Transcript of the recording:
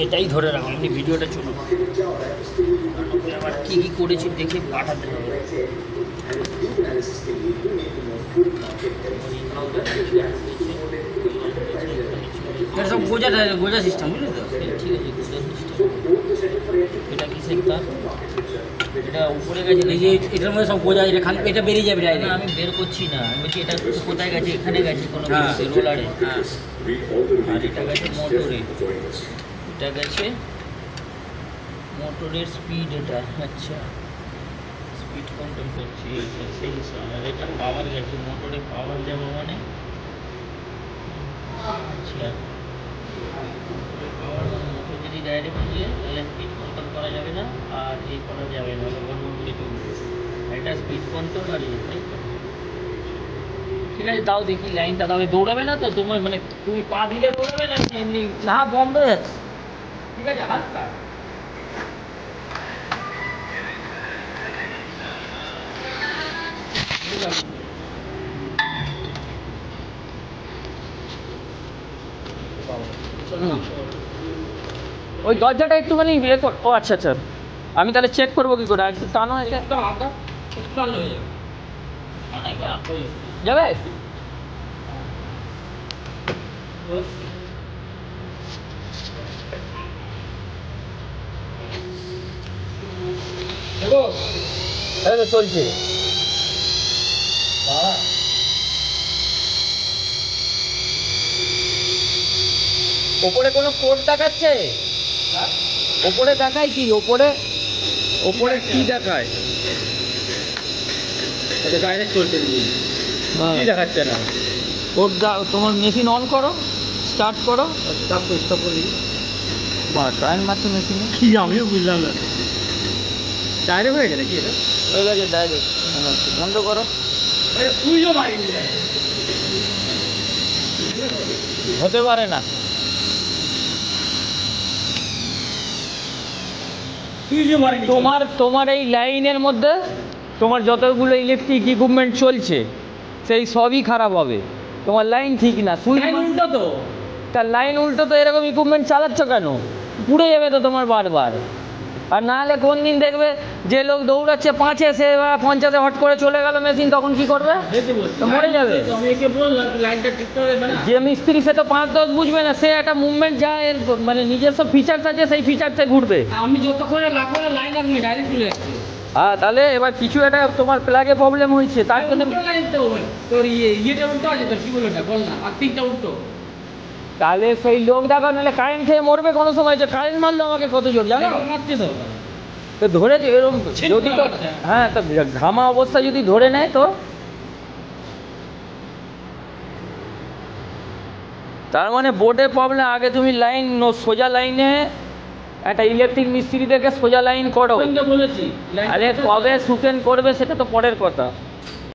এটাই ধরে রাখো, আপনি ভিডিওটা চলুন, আবার কী কী করেছি দেখে পাঠাতে হবে। এটা সব গোজা সিস্টেম, বুঝলি তো? ঠিক আছে, গোজা সিস্টেম। এটা কিসের তার? এটা উপরে গেছে, এই যে এটার মধ্যে সব গোজা, এটা খালি এটা বেরিয়ে যাবে। না আমি বের করছি না, আমি বলছি এটা কোথায় গেছে, এখানে গেছে কোনো রোলারে। আর এটা গেছে মোটরে, এটা গেছে মোটরের স্পিড, এটা আচ্ছা স্পিড কন্ট্রোল করছি সেই হিসাবে। আর এটা পাওয়ার গেছে, মোটরে পাওয়ার যাবে মানে আচ্ছা পাওয়ার মোটর যদি ডাইরেক্ট দিয়ে তাহলে স্পিড কন্ট্রোল করা যাবে না, আর এই করা যাবে না, বন্ধ করে চলবে। এটা স্পিড কন্ট্রোল আর ইয়ে, তাই তো? ঠিক আছে, তাও দেখি লাইনটা, তাহলে দৌড়াবে না তো তোমার, মানে তুমি পা দিলে দৌড়াবে না এমনি না, বন্ধ হয়ে যাচ্ছে। ঠিক আছে, হাতটা ওই দরজাটা একটুখানি ইয়ে কর। ও আচ্ছা আচ্ছা, আমি তাহলে চেক করবো কী করে? একটু টানো, এটা একটু হালকা একটু টানলে হয়ে যাবে। যাবে দেখো, এই তো চলছে। ওপরে কোনো কোড দেখাচ্ছে? ওপরে দেখায় কি? ওপরে ওপরে কি দেখায়? এটা ডাইরেক্ট চলছে, কি দেখাচ্ছে না? কোড তোমার মেশিন অন করো, স্টার্ট করো, স্টার্ট তো স্টপ করে দিই। বা ট্রায়াল মারছো মেশিনে, কি আমিও বুঝলাম না। ডাইরেক্ট হয়ে গেছে কি? এটা হয়ে গেছে ডাইরেক্ট। বন্ধ করো। তুইও মারিনি, হতে পারে না। তোমার এই লাইনের মধ্যে তোমার যতগুলো ইলেকট্রিক ইকুইপমেন্ট চলছে সেই সবই খারাপ হবে। তোমার লাইন ঠিক না, সুইচ উল্টো তো। তার লাইন উল্টো তো, এরকম ইকুইপমেন্ট চালাচ্ছ কেন? পুড়ে যাবে তো তোমার বারবার। আর না হলে কোন দিন দেখবে যে লোক দৌড়াচ্ছে 5-এ, সে 50-এ হট করে চলে গেল মেশিন, তখন কি করবে? মরে যাবে। যে মিস্ত্রি সে তো 5-10 বুঝবে না, সে একটা মুভমেন্ট যা এর মানে নিজস্ব ফিচার্স আছে সেই ফিচার্সে ঘুরবে। আমি যতক্ষণ লাগবে না লাইন আপনি ডাইরেক্ট চলে যাচ্ছে। হ্যাঁ, তাহলে এবার কিছু একটা তোমার প্লাগে প্রবলেম হয়েছে, তার জন্য তোর ইয়েটা উল্টো আছে, তোর কি বলে ওটা বল না, আর 3টা উল্টো। তাহলে সেই লোক দেখা নাহলে কারেন্ট খেয়ে মরবে কোনো সময়। যে কারেন্ট মারলো আমাকে কত জোর, জানো? মারছে তো ধরেছে এরকম যদি তো, হ্যাঁ, তো ঘামা অবস্থা যদি ধরে নেয় তো, তার মানে বোর্ডে প্রবলেম। আগে তুমি লাইন সোজা লাইনে একটা ইলেকট্রিক মিস্ত্রি থেকে সোজা লাইন করো। বলেছি, আরে কবে সুকেন করবে সেটা তো পরের কথা।